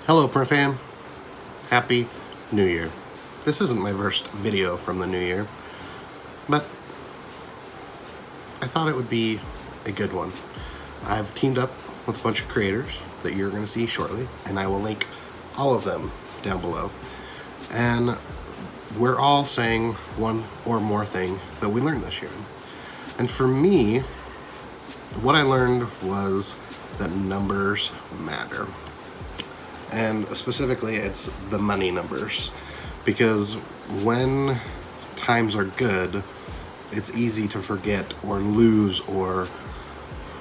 Hello, print fam. Happy New Year. This isn't my first video from the new year, but I thought it would be a good one. I've teamed up with a bunch of creators that you're going to see shortly, and I will link all of them down below. And we're all saying one or more thing that we learned this year. And for me, what I learned was that numbers matter. And specifically, it's the money numbers. Because when times are good, it's easy to forget or lose or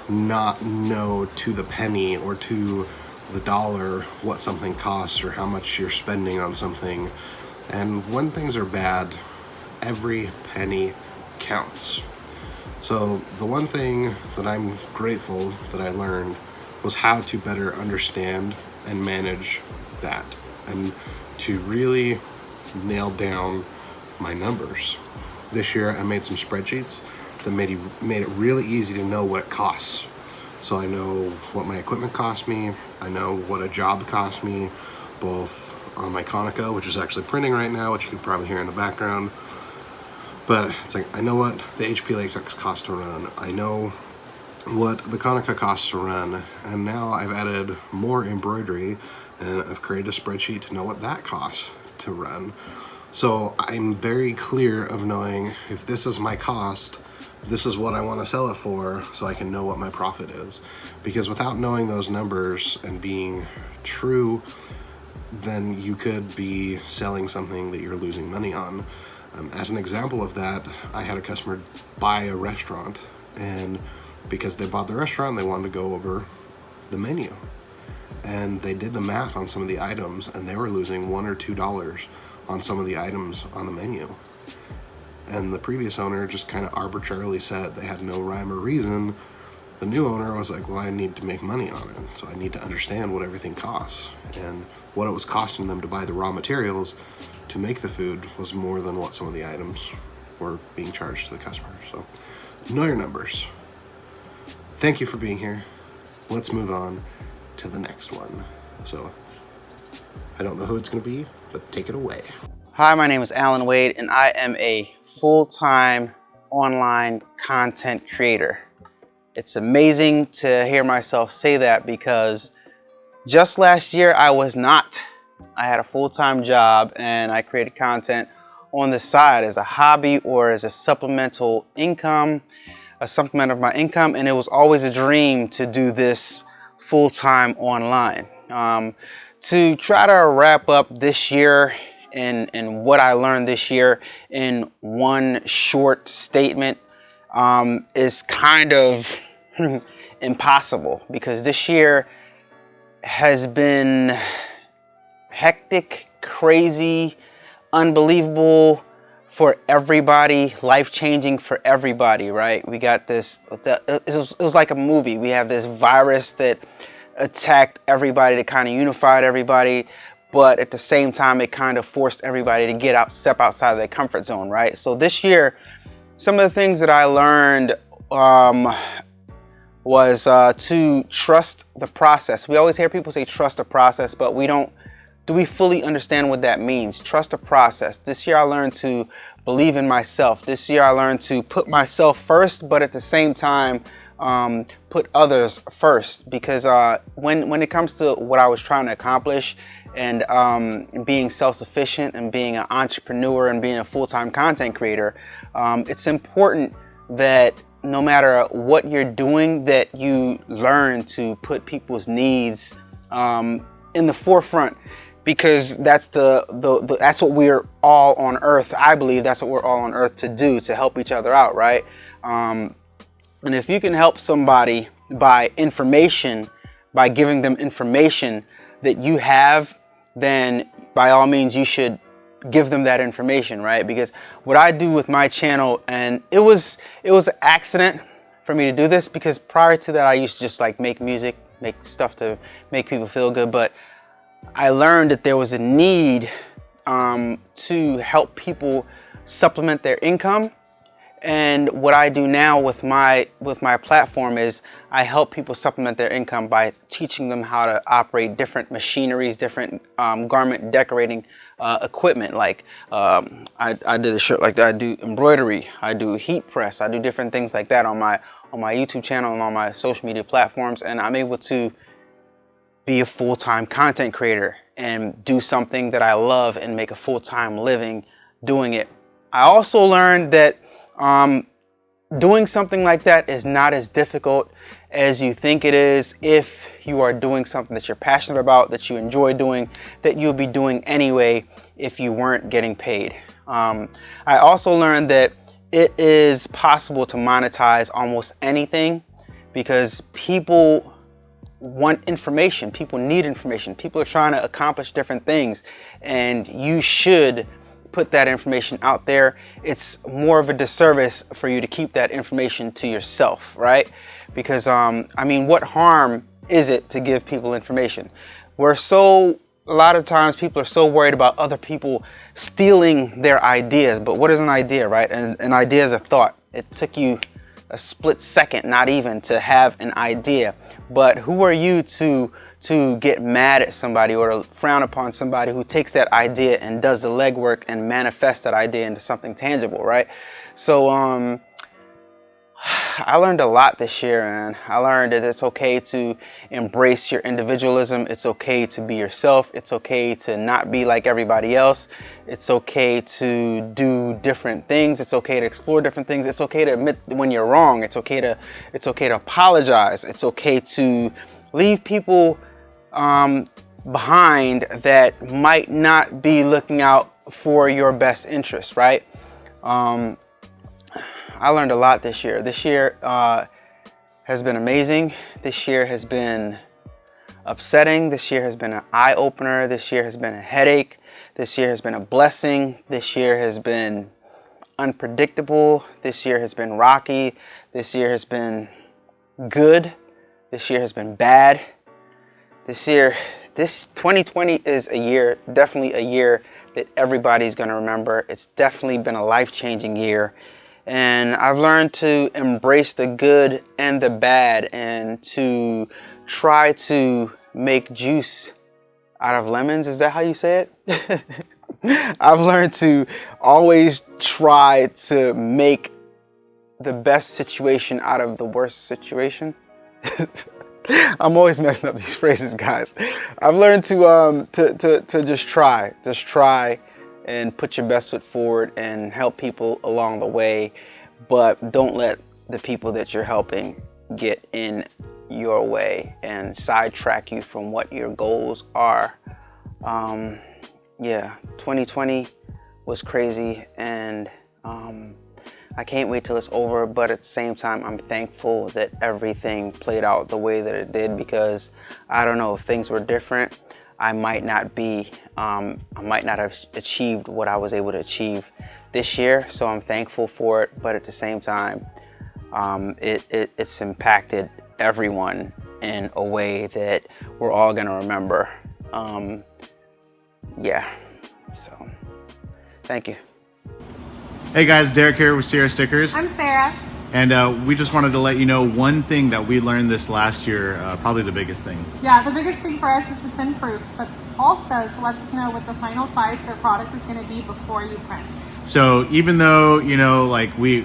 not know to the penny or to the dollar what something costs or how much you're spending on something. And when things are bad, every penny counts. So the one thing that I'm grateful that I learned was how to better understand and manage that, and to really nail down my numbers. This year I made some spreadsheets that made it really easy to know what it costs. So I know what my equipment cost me, I know what a job cost me, both on my Konica, which is actually printing right now, which you can probably hear in the background. But it's like, I know what the HP latex costs to run, I know what the Konica costs to run, and now I've added more embroidery and I've created a spreadsheet to know what that costs to run. So I'm very clear of knowing if this is my cost, this is what I want to sell it for, so I can know what my profit is. Because without knowing those numbers and being true, then you could be selling something that you're losing money on. As an example of that, I had a customer buy a restaurant, and because they bought the restaurant, they wanted to go over the menu. And they did the math on some of the items, and they were losing $1 or $2 on some of the items on the menu. And the previous owner just kind of arbitrarily said they had no rhyme or reason. The new owner was like, well, I need to make money on it, so I need to understand what everything costs. And what it was costing them to buy the raw materials to make the food was more than what some of the items were being charged to the customer. So know your numbers. Thank you for being here. Let's move on to the next one. So I don't know who it's going to be, but take it away. Hi, my name is Allan Wade, and I am a full-time online content creator. It's amazing to hear myself say that, because just last year I was not. I had a full-time job and I created content on the side as a hobby or as a supplemental income, a supplement of my income, and it was always a dream to do this full-time online. To try to wrap up this year and what I learned this year in one short statement is kind of impossible, because this year has been hectic, crazy, unbelievable for everybody, life-changing for everybody, right? We got this, it was like a movie. We have this virus that attacked everybody, that kind of unified everybody, but at the same time, it kind of forced everybody to step outside of their comfort zone, right? So this year, some of the things that I learned was to trust the process. We always hear people say trust the process, but do we fully understand what that means? Trust the process. This year I learned to believe in myself. This year I learned to put myself first, but at the same time, put others first. Because when it comes to what I was trying to accomplish, and being self-sufficient and being an entrepreneur and being a full-time content creator, it's important that no matter what you're doing, that you learn to put people's needs in the forefront, because that's that's what we're all on earth. I believe that's what we're all on earth to do, to help each other out, right? And if you can help somebody by information, by giving them information that you have, then by all means you should give them that information, right? Because what I do with my channel, and it was an accident for me to do this, because prior to that I used to just like make music, make stuff to make people feel good, but I learned that there was a need to help people supplement their income And what I do now with my platform is I help people supplement their income by teaching them how to operate different machineries, different garment decorating equipment. Like I did a shirt like that. I do embroidery. I do heat press. I do different things like that on my YouTube channel and on my social media platforms. And I'm able to be a full-time content creator and do something that I love and make a full-time living doing it. I also learned that doing something like that is not as difficult as you think it is if you are doing something that you're passionate about, that you enjoy doing, that you'll be doing anyway if you weren't getting paid. I also learned that it is possible to monetize almost anything because people want information. People need information. People are trying to accomplish different things, and you should put that information out there. It's more of a disservice for you to keep that information to yourself, right? Because I mean, what harm is it to give people information? A lot of times people are so worried about other people stealing their ideas. But what is an idea, right? An idea is a thought. It took you a split second, not even, to have an idea. But who are you to get mad at somebody or to frown upon somebody who takes that idea and does the legwork and manifests that idea into something tangible, right? So I learned a lot this year, and I learned that it's okay to embrace your individualism. It's okay to be yourself. It's okay to not be like everybody else. It's okay to do different things. It's okay to explore different things. It's okay to admit when you're wrong. It's okay to apologize. It's okay to leave people behind that might not be looking out for your best interest, right? I learned a lot this year. This year has been amazing. This year has been upsetting. This year has been an eye-opener. This year has been a headache. This year has been a blessing. This year has been unpredictable. This year has been rocky. This year has been good. This year has been bad. This 2020 is definitely a year that everybody's gonna remember. It's definitely been a life-changing year. And I've learned to embrace the good and the bad and to try to make juice out of lemons. Is that how you say it? I've learned to always try to make the best situation out of the worst situation. I'm always messing up these phrases, guys. I've learned to just try and put your best foot forward and help people along the way, but don't let the people that you're helping get in your way and sidetrack you from what your goals are. Yeah, 2020 was crazy, and I can't wait till it's over, but at the same time, I'm thankful that everything played out the way that it did, because I don't know, if things were different, I might not have achieved what I was able to achieve this year. So I'm thankful for it, but at the same time, it's impacted everyone in a way that we're all gonna remember. Yeah, so thank you. Hey guys, Derek here with Sierra Stickers. I'm Sarah. And we just wanted to let you know one thing that we learned this last year, probably the biggest thing. Yeah, the biggest thing for us is to send proofs, but also to let them know what the final size their product is going to be before you print. So even though, you know, like we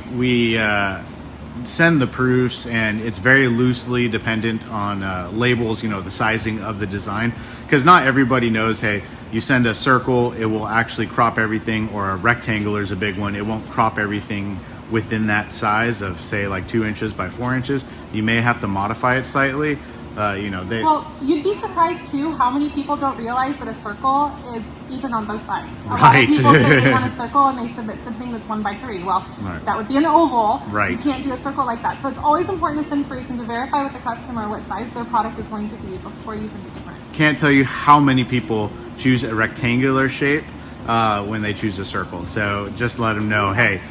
send the proofs and it's very loosely dependent on labels, you know, the sizing of the design, because not everybody knows, hey, you send a circle, it will actually crop everything, or a rectangular is a big one, it won't crop everything within that size of, say, like 2 inches by 4 inches. You may have to modify it slightly. You know, well, you'd be surprised too how many people don't realize that a circle is even on both sides. A lot Right. of people say they want a circle and they submit something that's 1 by 3. Well, Right. that would be an oval. Right. You can't do a circle like that. So it's always important to send proofs and to verify with the customer what size their product is going to be before you send it to print. Can't tell you how many people choose a rectangular shape when they choose a circle. So just let them know, hey,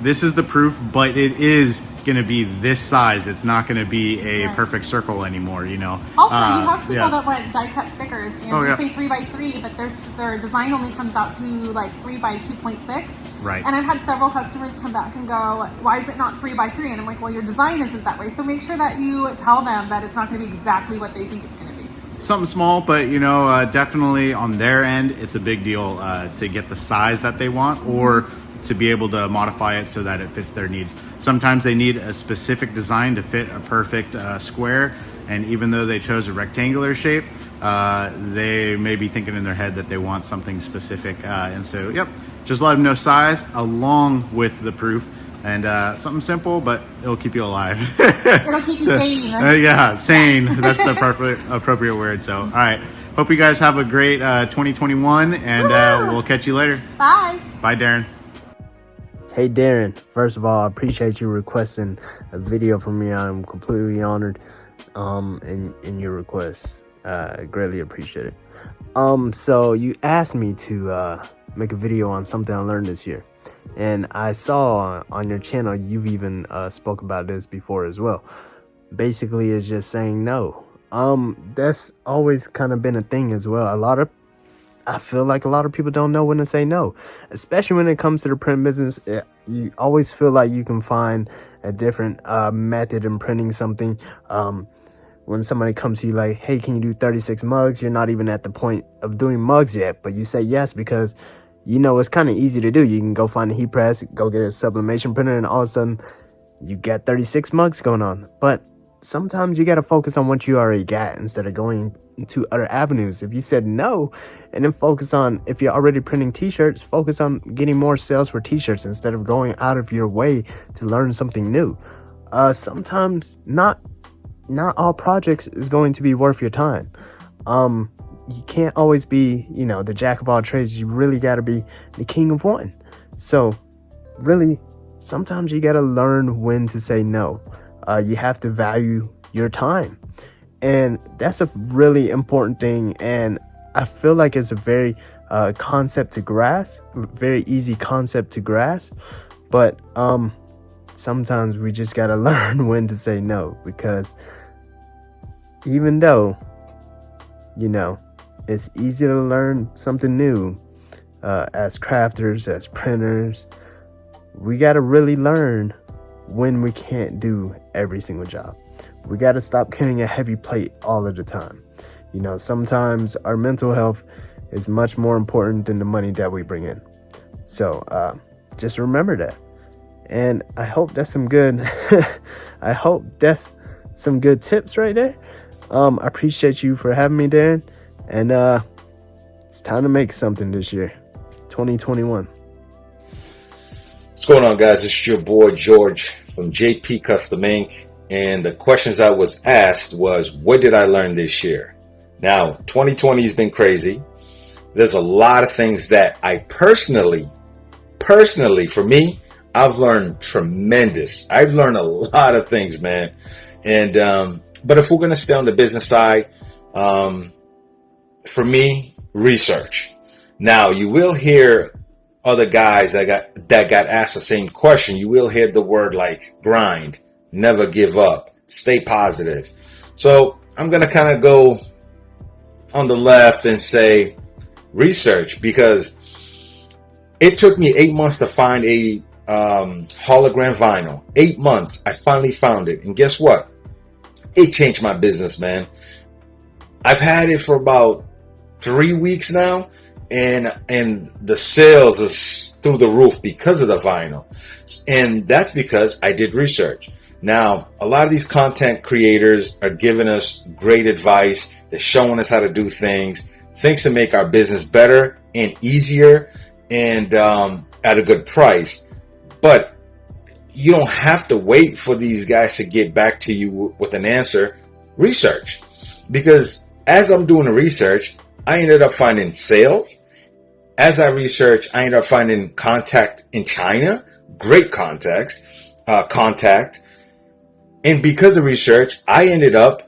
this is the proof, but it is going to be this size. It's not going to be a Right. perfect circle anymore, you know. Also, you have people yeah. that want die cut stickers, and Oh, they yeah. say 3x3, but their design only comes out to like 3x2.6. Right. And I've had several customers come back and go, "Why is it not 3x3?" And I'm like, "Well, your design isn't that way." So make sure that you tell them that it's not going to be exactly what they think it's going to be. Something small, but you know, definitely on their end, it's a big deal to get the size that they want, or to be able to modify it so that it fits their needs. Sometimes they need a specific design to fit a perfect square, and even though they chose a rectangular shape, they may be thinking in their head that they want something specific. And so, yep, just let them know size along with the proof. And something simple, but it'll keep you alive. It'll keep you sane. Yeah, sane. That's the appropriate word. So, all right. Hope you guys have a great 2021, and we'll catch you later. Bye. Bye, Daron. Hey Daron, first of all, I appreciate you requesting a video from me. I'm completely honored in your request. Greatly appreciate it. So you asked me to make a video on something I learned this year. And I saw on your channel you've even spoke about this before as well. Basically, it's just saying no. That's always kind of been a thing as well. I feel like a lot of people don't know when to say no, especially when it comes to the print business. You always feel like you can find a different method in printing something. When somebody comes to you like, hey, can you do 36 mugs? You're not even at the point of doing mugs yet, but you say yes because you know it's kind of easy to do. You can go find a heat press, go get a sublimation printer, and all of a sudden you got 36 mugs going on. But sometimes you got to focus on what you already got instead of going to other avenues. If you said no, and then focus on, if you're already printing t-shirts, focus on getting more sales for t-shirts instead of going out of your way to learn something new. Sometimes not all projects is going to be worth your time. You can't always be, the jack of all trades. You really got to be the king of one. So really, sometimes you got to learn when to say no. You have to value your time. And that's a really important thing. And I feel like it's a very concept to grasp, very easy concept to grasp. But sometimes we just got to learn when to say no, because even though, it's easy to learn something new as crafters, as printers, we got to really learn when we can't do every single job. We got to stop carrying a heavy plate all of the time. Sometimes our mental health is much more important than the money that we bring in. So just remember that. And I hope that's some good, I hope that's some good tips right there. I appreciate you for having me, Daron. And it's time to make something this year, 2021. What's going on, guys? It's your boy George from JP Customink. And the questions I was asked was, what did I learn this year? Now, 2020 has been crazy. There's a lot of things that I personally, for me, I've learned tremendous. I've learned a lot of things, man. And, but if we're going to stay on the business side, for me, research. Now, you will hear other guys that got asked the same question. You will hear the word like grind, never give up, stay positive. So I'm going to kind of go on the left and say research, because it took me 8 months to find a hologram vinyl. 8 months. I finally found it. And guess what? It changed my business, man. I've had it for about 3 weeks now, and the sales is through the roof because of the vinyl. And that's because I did research. Now, a lot of these content creators are giving us great advice. They're showing us how to do things to make our business better and easier, and at a good price. But you don't have to wait for these guys to get back to you with an answer. Research. Because as I'm doing the research, I ended up finding sales. As I researched, I ended up finding contact in China. Great contact. And because of research, I ended up,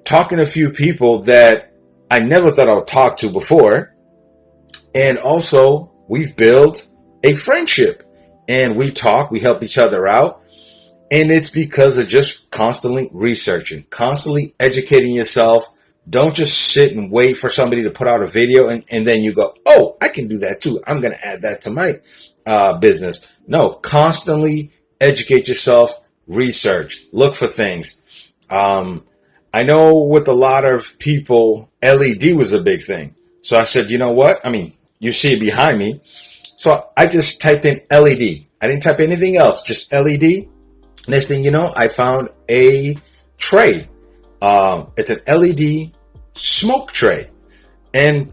talking to a few people that I never thought I would talk to before. And also, we've built a friendship. and we talk, we help each other out. And it's because of just constantly researching, constantly educating yourself. Don't just sit and wait for somebody to put out a video and then you go, oh, I can do that too. I'm going to add that to my business. No, constantly educate yourself, research, look for things. I know with a lot of people, LED was a big thing. So I said, you know what? I mean, you see it behind me. So I just typed in LED. I didn't type anything else, just LED. Next thing you know, I found a tray. It's an LED smoke tray. And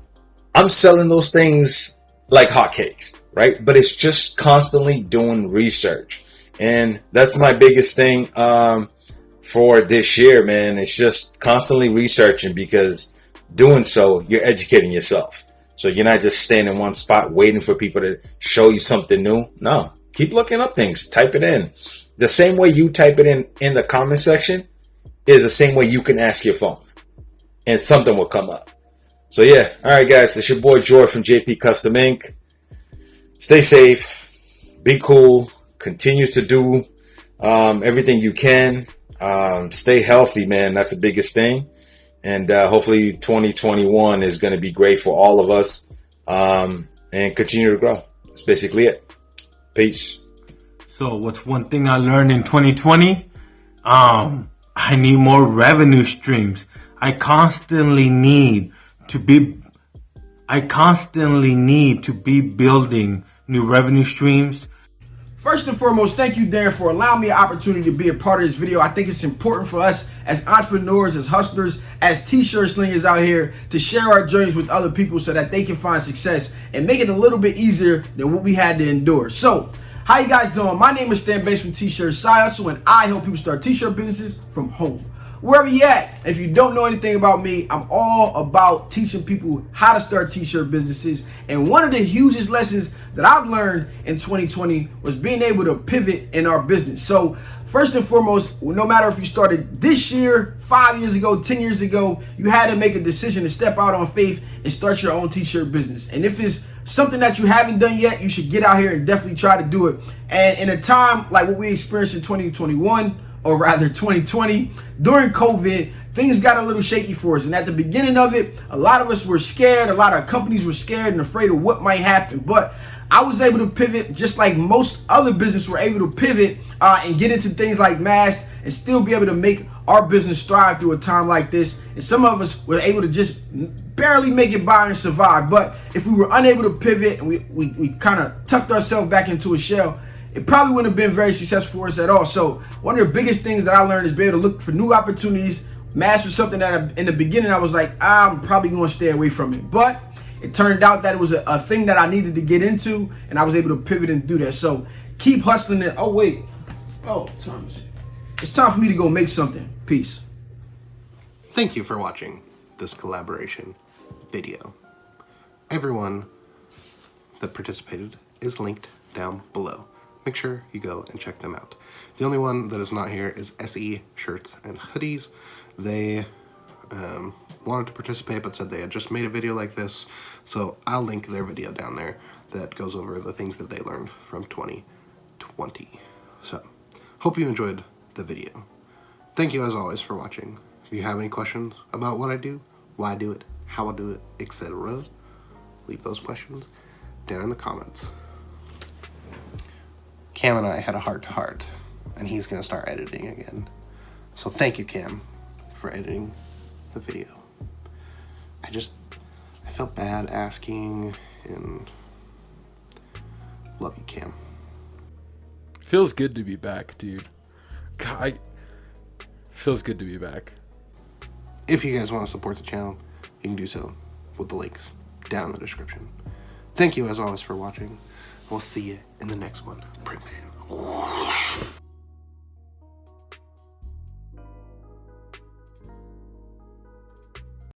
I'm selling those things like hotcakes, right? But it's just constantly doing research. And that's my biggest thing for this year, man. It's just constantly researching, because doing so, you're educating yourself. So you're not just staying in one spot waiting for people to show you something new. No, keep looking up things. Type it in. The same way you type it in the comment section is the same way you can ask your phone, and something will come up. So yeah, all right, guys. It's your boy Jorge from JP Custom Ink. Stay safe. Be cool. Continue to do everything you can. Stay healthy, man. That's the biggest thing. And hopefully 2021 is going to be great for all of us, and continue to grow. That's basically it. Peace. So what's one thing I learned in 2020? I need more revenue streams. I constantly need to be building new revenue streams. First and foremost, thank you, Daron, for allowing me an opportunity to be a part of this video. I think it's important for us as entrepreneurs, as hustlers, as t-shirt slingers out here to share our journeys with other people so that they can find success and make it a little bit easier than what we had to endure. So, how you guys doing? My name is Stan Bates from T-Shirt Side Hustle, and I help people start t-shirt businesses from home. Wherever you at, if you don't know anything about me, I'm all about teaching people how to start t-shirt businesses. And one of the hugest lessons that I've learned in 2020 was being able to pivot in our business. So first and foremost, no matter if you started this year, 5 years ago, 10 years ago, you had to make a decision to step out on faith and start your own t-shirt business. And if it's something that you haven't done yet, you should get out here and definitely try to do it. And in a time like what we experienced in 2021, or rather 2020, during COVID, things got a little shaky for us. And at the beginning of it, a lot of us were scared. A lot of companies were scared and afraid of what might happen. But I was able to pivot just like most other businesses were able to pivot and get into things like masks and still be able to make our business thrive through a time like this. And some of us were able to just barely make it by and survive. But if we were unable to pivot and we kind of tucked ourselves back into a shell, it probably wouldn't have been very successful for us at all. So one of the biggest things that I learned is be able to look for new opportunities. Mask was something that in the beginning I was like, I'm probably going to stay away from it. But it turned out that it was a thing that I needed to get into, and I was able to pivot and do that. So keep hustling it. Oh, wait. Oh, it's time for me to go make something. Peace. Thank you for watching this collaboration video. Everyone that participated is linked down below. Make sure you go and check them out. The only one that is not here is SE Shirts and Hoodies. They wanted to participate but said they had just made a video like this, so I'll link their video down there that goes over the things that they learned from 2020. So, hope you enjoyed the video. Thank you as always for watching. If you have any questions about what I do, why I do it, how I do it, etc., leave those questions down in the comments. Cam and I had a heart-to-heart, and he's going to start editing again. So thank you, Cam, for editing the video. I felt bad asking, and love you, Cam. Feels good to be back, dude. God, feels good to be back. If you guys want to support the channel, you can do so with the links down in the description. Thank you as always for watching. We'll see you in the next one. Printman.